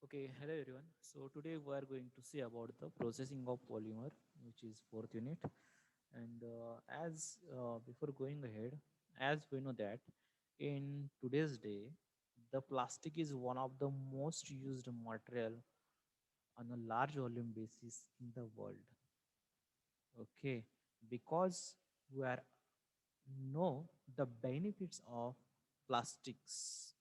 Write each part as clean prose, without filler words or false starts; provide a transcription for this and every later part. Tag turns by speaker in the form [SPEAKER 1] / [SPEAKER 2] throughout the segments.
[SPEAKER 1] Okay, hello everyone. So today we are going to see about the processing of polymer, which is fourth unit. And as before going ahead, as we know that in today's day, the plastic is one of the most used material on a large volume basis in the world. Okay, because we are know the benefits of plastics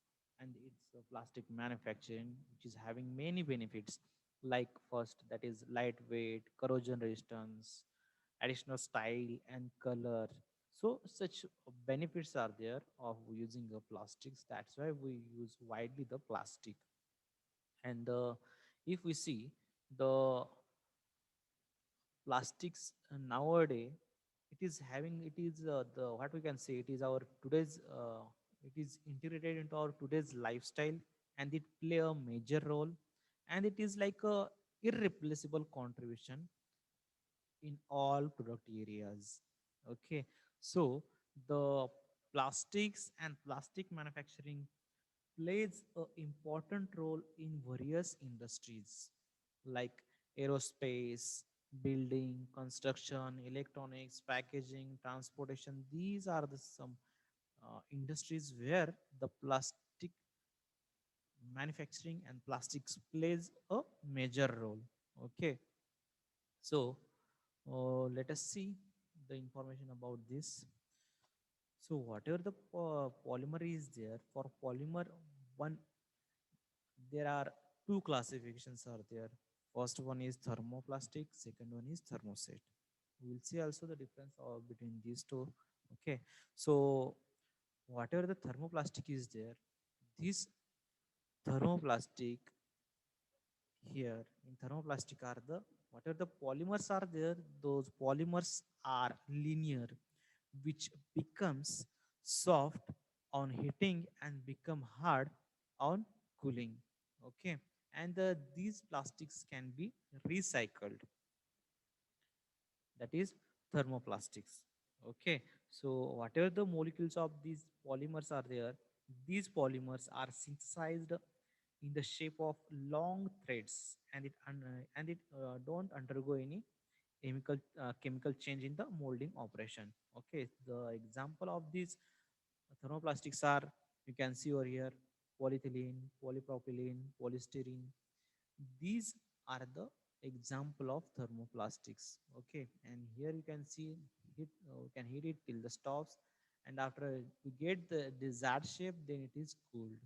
[SPEAKER 1] and its plastic manufacturing, which is having many benefits, like first that is lightweight, corrosion resistance, additional style and color. So such benefits are there of using the plastics. That's why we use widely the plastic. And if we see the plastics nowadays, it is the what we can say, it is our today's it is integrated into our today's lifestyle, and it play a major role, and it is like a irreplaceable contribution in all product areas. Okay, so the plastics and plastic manufacturing plays a important role in various industries like aerospace, building, construction, electronics, packaging, transportation. These are the some industries where the plastic manufacturing and plastics plays a major role. Okay, so let us see the information about this. So whatever the polymer is there, for polymer one, there are two classifications are there. First one is thermoplastic, second one is thermoset. We will see also the difference between these two. Okay, so whatever the thermoplastic is there, this thermoplastic here in thermoplastic are the whatever the polymers are there, those polymers are linear, which becomes soft on heating and become hard on cooling. Okay, and these plastics can be recycled, that is thermoplastics. Okay, so whatever the molecules of these polymers are there, these polymers are synthesized in the shape of long threads, and it don't undergo any chemical change in the molding operation. Okay, the example of these thermoplastics are, you can see over here, polyethylene, polypropylene, polystyrene. These are the example of thermoplastics. Okay, and here you can see we can heat it till the stops, and after we get the desired shape, then it is cooled.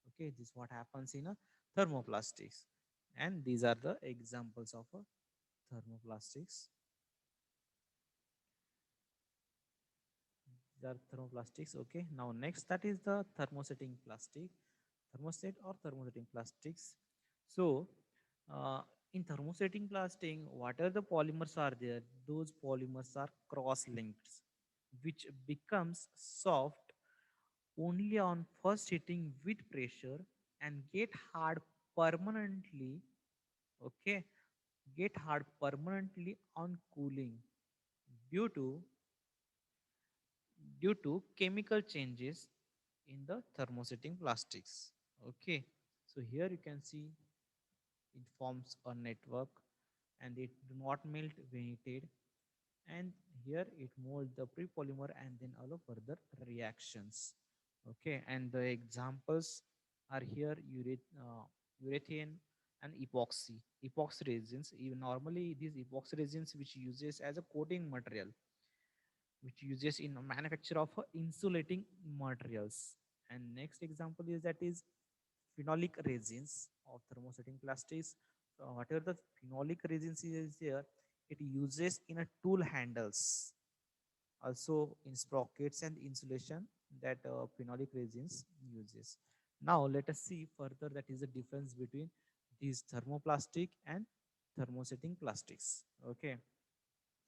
[SPEAKER 1] Okay, this is what happens in a thermoplastics, and these are the examples of a thermoplastics. These are thermoplastics. Okay, now next, that is the thermosetting plastic, thermoset or thermosetting plastics. So uh, in thermosetting plastic, whatever the polymers are there, those polymers are cross-linked, which becomes soft only on first hitting with pressure and get hard permanently. Okay, get hard permanently on cooling due to chemical changes in the thermosetting plastics. Okay, so here you can see it forms a network, and it do not melt when heated, and here it molds the pre-polymer and then allow further reactions. Okay, and the examples are here, urethane and epoxy resins. Even normally these epoxy resins which uses as a coating material, which uses in manufacture of insulating materials. And next example is that is phenolic resins of thermosetting plastics. So whatever the phenolic resins is here, it uses in a tool handles, also in sprockets and insulation, that phenolic resins uses. Now let us see further, that is the difference between these thermoplastic and thermosetting plastics. Okay,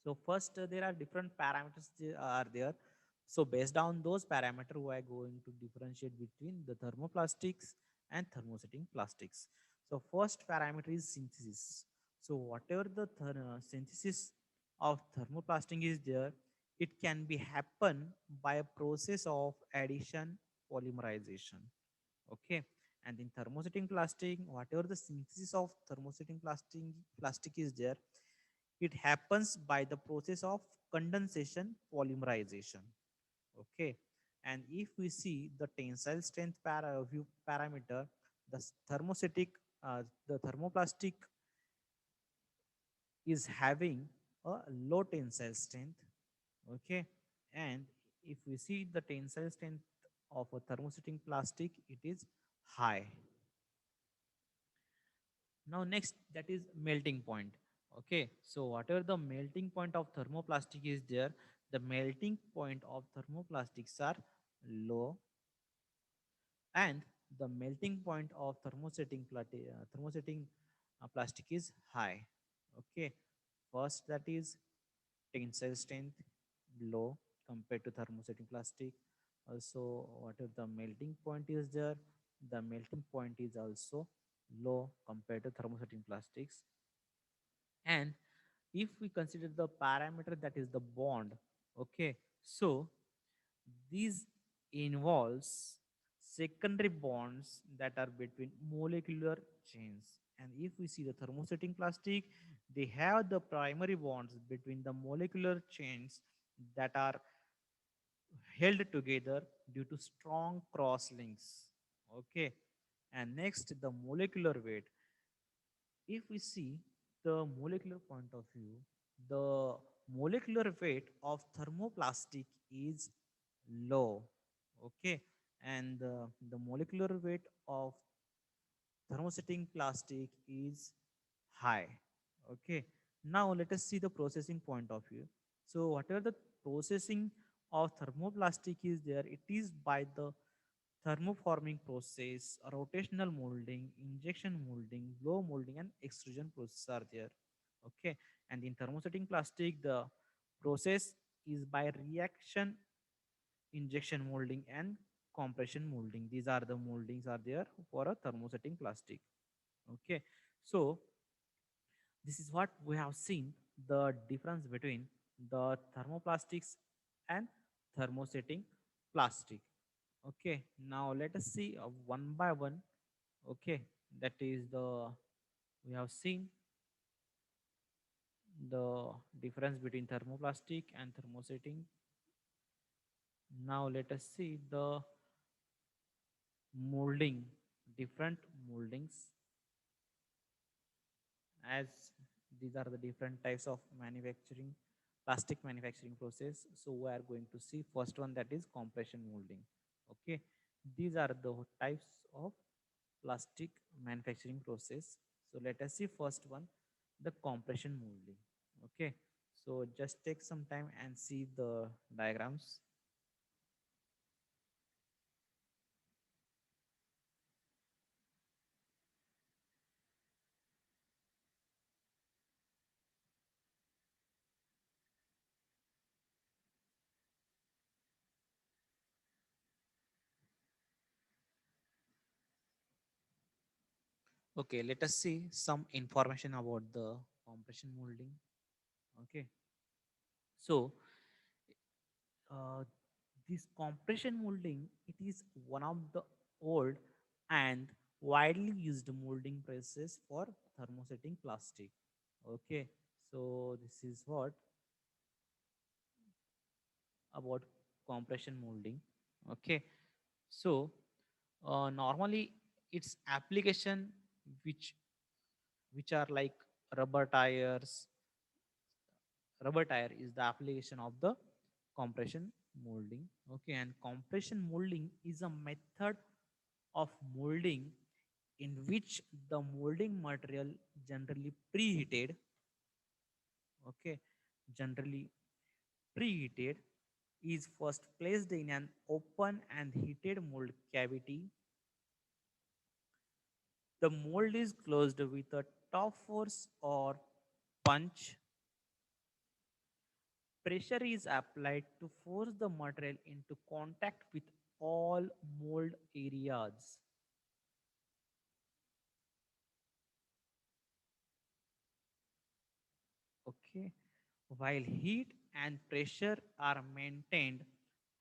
[SPEAKER 1] so first, there are different parameters are there. So based on those parameters, we are going to differentiate between the thermoplastics and thermosetting plastics. So first parameter is synthesis. So whatever the synthesis of thermoplastic is there, it can be happen by a process of addition polymerization. Okay, And in thermosetting plastic, whatever the synthesis of thermosetting plastic is there, it happens by the process of condensation polymerization. Okay, and if we see the tensile strength view parameter, the thermostatic the thermoplastic is having a low tensile strength. Okay, and if we see the tensile strength of a thermosetting plastic, it is high. Now next, that is melting point. Okay, so whatever the melting point of thermoplastic is there, the melting point of thermoplastics are low, and the melting point of thermosetting plastic is high. Okay, first, that is tensile strength low compared to thermosetting plastic. Also, whatever the melting point is there, the melting point is also low compared to thermosetting plastics. And if we consider the parameter, that is the bond, okay, so these involves secondary bonds that are between molecular chains. And if we see the thermosetting plastic, they have the primary bonds between the molecular chains that are held together due to strong cross links. Okay, and next, the molecular weight. If we see the molecular point of view, the molecular weight of thermoplastic is low. Okay, and the molecular weight of thermosetting plastic is high. Okay, now let us see the processing point of view. So whatever the processing of thermoplastic is there, it is by the thermoforming process, rotational molding, injection molding, blow molding, and extrusion process are there. Okay, and in thermosetting plastic, the process is by reaction, injection molding, and compression molding. These are the moldings are there for a thermosetting plastic. Okay, so this is what we have seen, the difference between the thermoplastics and thermosetting plastic. Okay, now let us see one by one. Okay, that is the we have seen the difference between thermoplastic and thermosetting. Now let us see the molding, different moldings, as these are the different types of manufacturing, plastic manufacturing process. So we are going to see first one, that is compression molding. Okay, these are the types of plastic manufacturing process. So let us see first one, the compression molding. Okay, so just take some time and see the diagrams. Okay, let us see some information about the compression molding. Okay, so uh, this compression molding, it is one of the old and widely used molding process for thermosetting plastic. Okay, so this is what about compression molding. Okay, so normally its application, which which are like rubber tires. Rubber tire is the application of the compression molding. Okay, and compression molding is a method of molding in which the molding material, generally preheated, okay, generally preheated, is first placed in an open and heated mold cavity. The mold is closed with a top force or punch. Pressure is applied to force the material into contact with all mold areas. Okay, while heat and pressure are maintained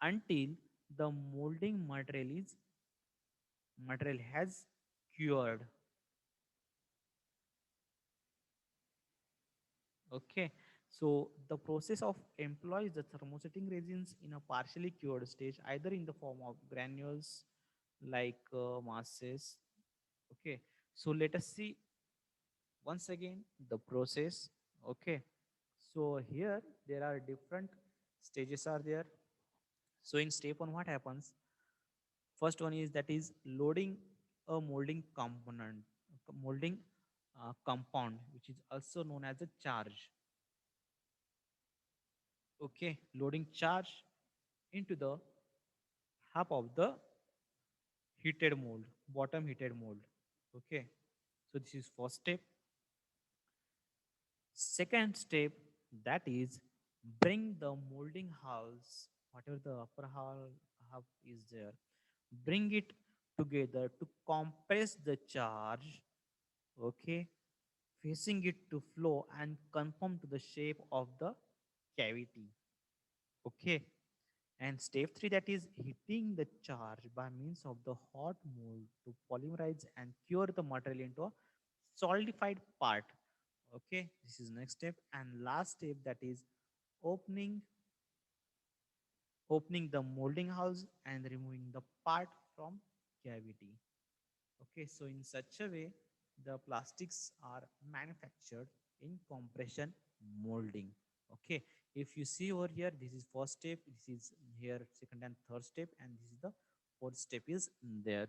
[SPEAKER 1] until the molding material has cured. Okay, so the process of employs the thermosetting resins in a partially cured stage, either in the form of granules like masses. Okay, so let us see once again the process. Okay, so here there are different stages are there. So in step one, what happens? First one is that is loading a molding component, molding compound, which is also known as a charge. Okay, loading charge into the half of the heated mold, bottom heated mold. Okay, so this is first step. Second step, that is bring the molding hulls, whatever the upper hull half is there, bring it together to compress the charge. Okay, facing it to flow and conform to the shape of the cavity. Okay, and step 3, that is heating the charge by means of the hot mold to polymerize and cure the material into a solidified part. Okay, this is next step. And last step, that is opening opening the molding house and removing the part from cavity. Okay, so in such a way, the plastics are manufactured in compression molding. Okay, if you see over here, this is first step, this is here second and third step, and this is the fourth step is there.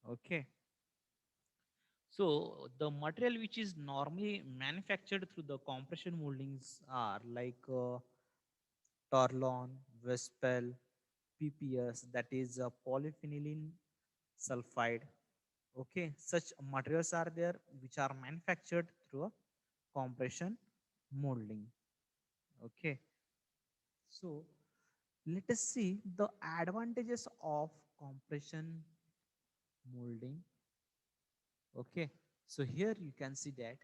[SPEAKER 1] Okay, so the material which is normally manufactured through the compression moldings are like Torlon, Vespel, PPS, that is polyphenylene sulfide. Okay, such materials are there which are manufactured through a compression molding. Okay, so let us see the advantages of compression molding. Okay, so here you can see that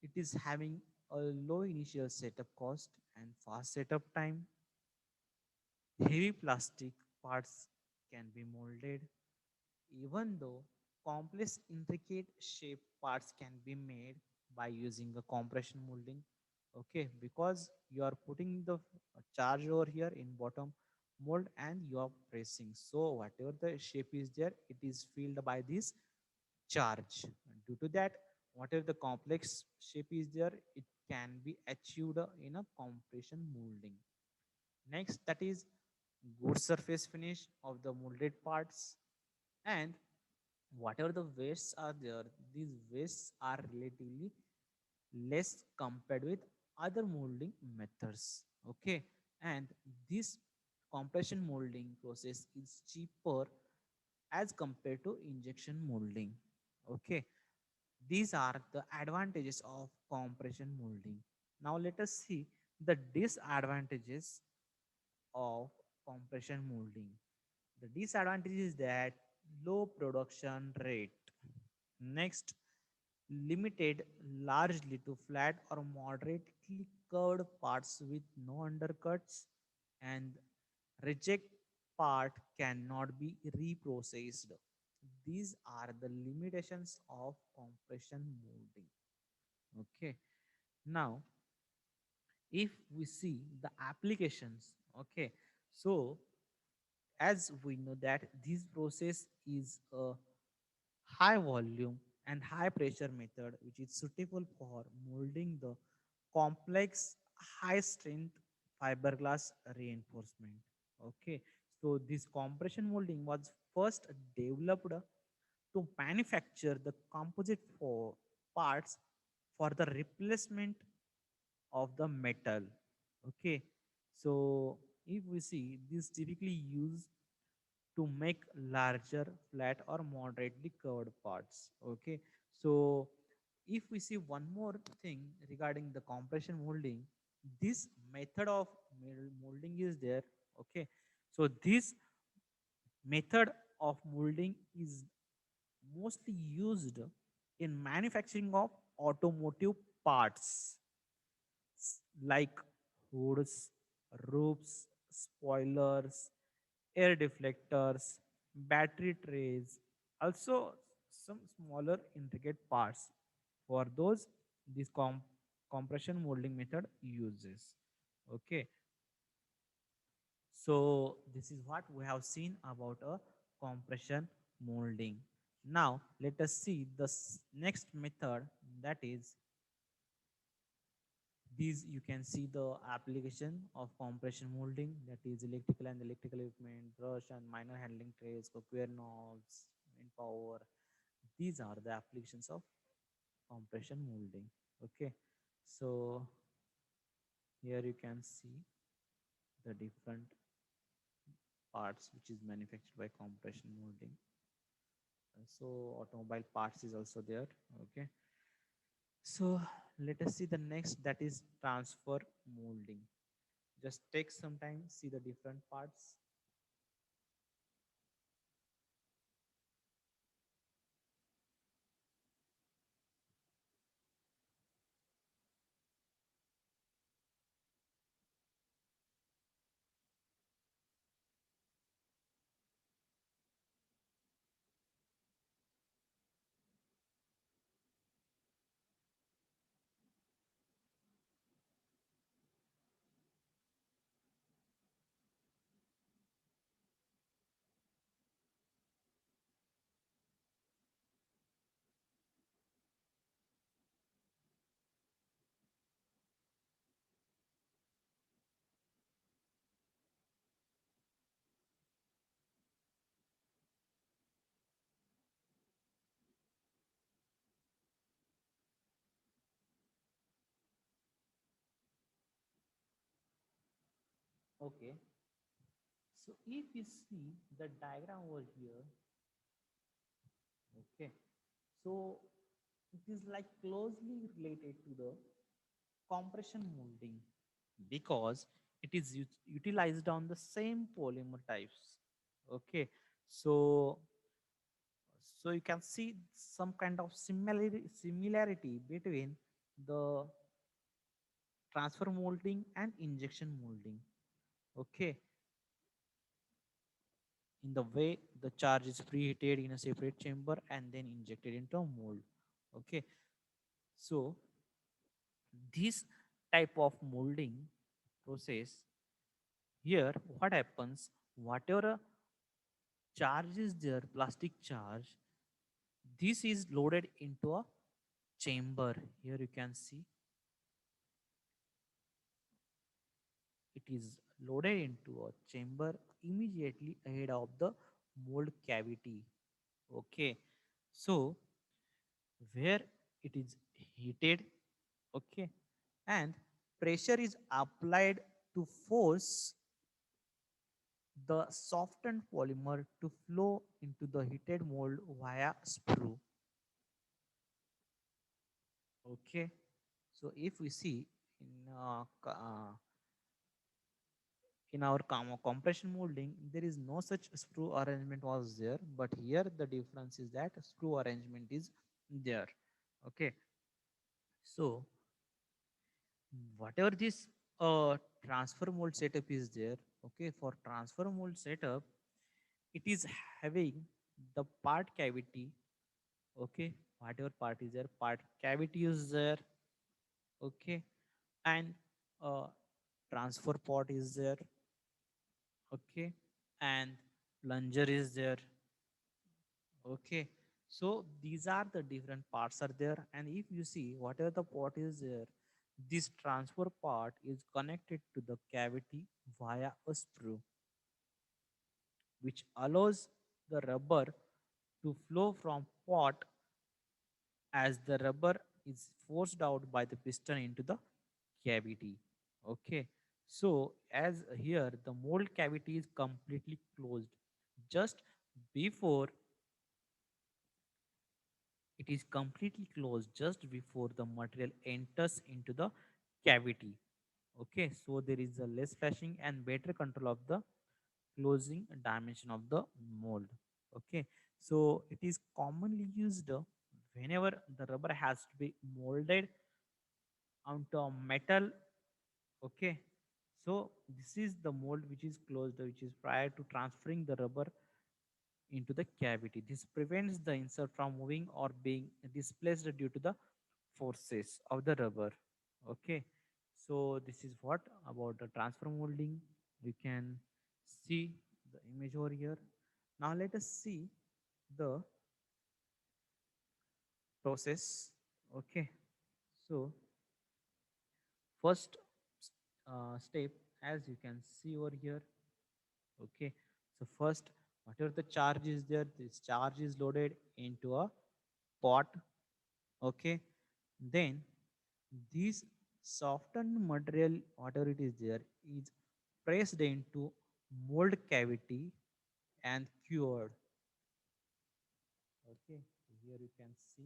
[SPEAKER 1] it is having a low initial setup cost and fast setup time. Heavy plastic parts can be molded, even though complex intricate shape parts can be made by using a compression molding. Okay, because you are putting the charge over here in bottom mold and you are pressing, so whatever the shape is there, it is filled by this charge. Due to that, whatever the complex shape is there, it can be achieved in a compression molding. Next, that is good surface finish of the molded parts. And whatever the wastes are there, these wastes are relatively less compared with other molding methods. Okay, and this compression molding process is cheaper as compared to injection molding. Okay, these are the advantages of compression molding. Now let us see the disadvantages of compression molding. The disadvantage is that low production rate. Next, limited largely to flat or moderately curved parts with no undercuts, and reject part cannot be reprocessed. These are the limitations of compression molding. Okay. Now, if we see the applications, okay, so as we know that this process is a high volume and high pressure method which is suitable for molding the complex high strength fiberglass reinforcement. Okay, so this compression molding was first developed to manufacture the composite for parts for the replacement of the metal. Okay, so if we see this typically used to make larger flat or moderately curved parts. Okay, so if we see one more thing regarding the compression molding, this method of molding is there. Okay, so this method of molding is mostly used in manufacturing of automotive parts like hoods, roofs, spoilers, air deflectors, battery trays. Also, some smaller intricate parts. For those, this compression molding method uses. Okay, so this is what we have seen about a compression molding. Now let us see the next method, that is these. You can see the application of compression molding, that is electrical and electrical equipment, brush and minor handling trays, cookware knobs, and power. These are the applications of compression molding. Okay, so here you can see the different parts which is manufactured by compression molding. So automobile parts is also there. Okay, so let us see the next, that is transfer molding. Just take some time, see the different parts. Okay, so if you see the diagram over here, okay, so it is like closely related to the compression molding because it is utilized on the same polymer types. Okay, so you can see some kind of similarity between the transfer molding and injection molding. Okay, in the way the charge is preheated in a separate chamber and then injected into a mold. Okay, so this type of molding process, here what happens, whatever charge is there, plastic charge, this is loaded into a chamber. Here you can see it is loaded into a chamber immediately ahead of the mold cavity. Okay, so where it is heated, okay, and pressure is applied to force the softened polymer to flow into the heated mold via sprue. Okay, so if we see in our compression molding, there is no such sprue arrangement was there, but here the difference is that sprue arrangement is there. Okay, so whatever this transfer mold setup is there, okay, for transfer mold setup, it is having the part cavity. Okay, whatever part is there, part cavity is there. Okay, and uh, transfer pot is there. Okay, and plunger is there. Okay, so these are the different parts are there, and if you see whatever the pot is there, this transfer part is connected to the cavity via a sprue, which allows the rubber to flow from pot as the rubber is forced out by the piston into the cavity. Okay, so as here the mold cavity is completely closed just before, it is completely closed just before the material enters into the cavity. Okay, so there is a less flashing and better control of the closing dimension of the mold. Okay, so it is commonly used whenever the rubber has to be molded onto a metal. Okay, so this is the mold which is closed, which is prior to transferring the rubber into the cavity. This prevents the insert from moving or being displaced due to the forces of the rubber. Okay, so this is what about the transfer molding. You can see the image over here. Now let us see the process. Okay, so first step, as you can see over here. Okay, so first, whatever the charge is there, this charge is loaded into a pot. Okay, then this softened material, whatever it is there, is pressed into mold cavity and cured. Okay, so here you can see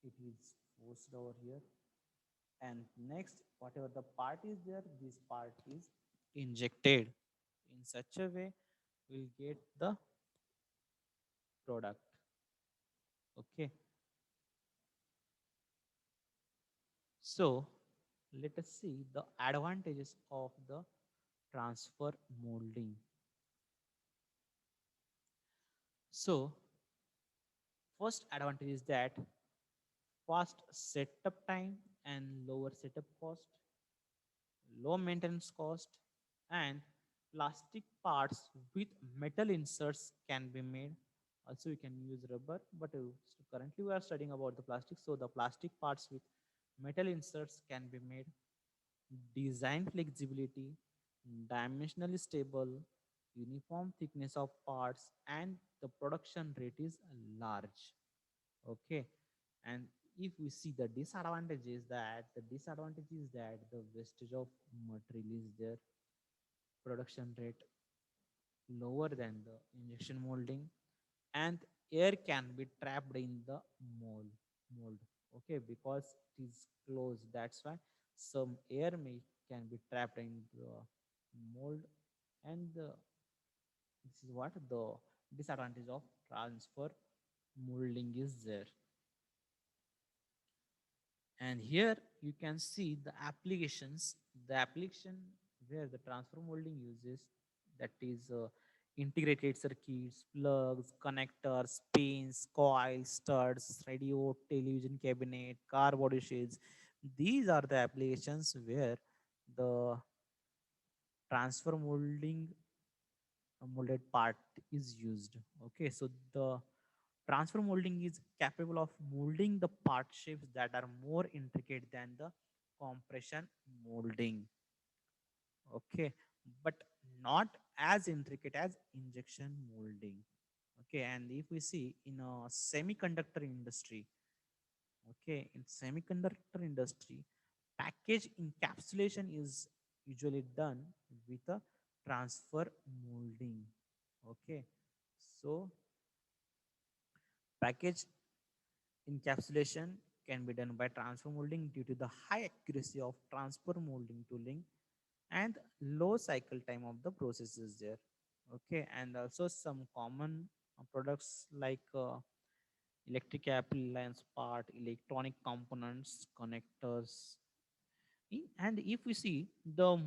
[SPEAKER 1] it is forced over here. And next, whatever the part is there, this part is injected in such a way we'll get the product. Okay, so let us see the advantages of the transfer molding. So first advantage is that fast setup time and lower setup cost, low maintenance cost, and plastic parts with metal inserts can be made. Also, you can use rubber, but so currently we are studying about the plastic. So the plastic parts with metal inserts can be made. Design flexibility, dimensionally stable, uniform thickness of parts, and the production rate is large. Okay, and if we see the disadvantage is that the wastage of material is there, production rate lower than the injection molding, and air can be trapped in the mold. Okay, because it is closed, that's why some air may can be trapped in the mold. And this is what the disadvantage of transfer molding is there. And here you can see the applications, the application where the transfer molding uses, that is integrated circuits, plugs, connectors, pins, coils, studs, radio, television cabinet, car body shades. These are the applications where the transfer molding molded part is used. Okay, so the transfer molding is capable of molding the part shapes that are more intricate than the compression molding. Okay, but not as intricate as injection molding. Okay, and if we see in a semiconductor industry, okay, in semiconductor industry, package encapsulation is usually done with a transfer molding. Okay, so package encapsulation can be done by transfer molding due to the high accuracy of transfer molding tooling and low cycle time of the processes there. Okay, and also some common products like electric appliance part, electronic components, connectors. And if we see the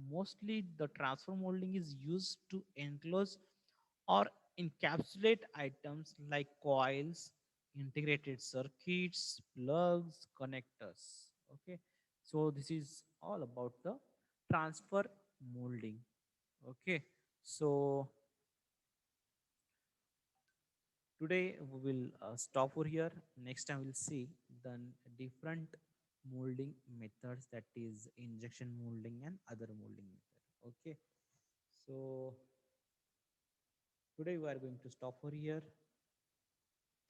[SPEAKER 1] mostly the transfer molding is used to enclose or encapsulate items like coils, integrated circuits, plugs, connectors. Okay, so this is all about the transfer molding. Okay, so today we will stop over here. Next time we'll see the different molding methods, that is injection molding and other molding method. Okay, so today we are going to stop over here.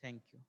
[SPEAKER 1] Thank you.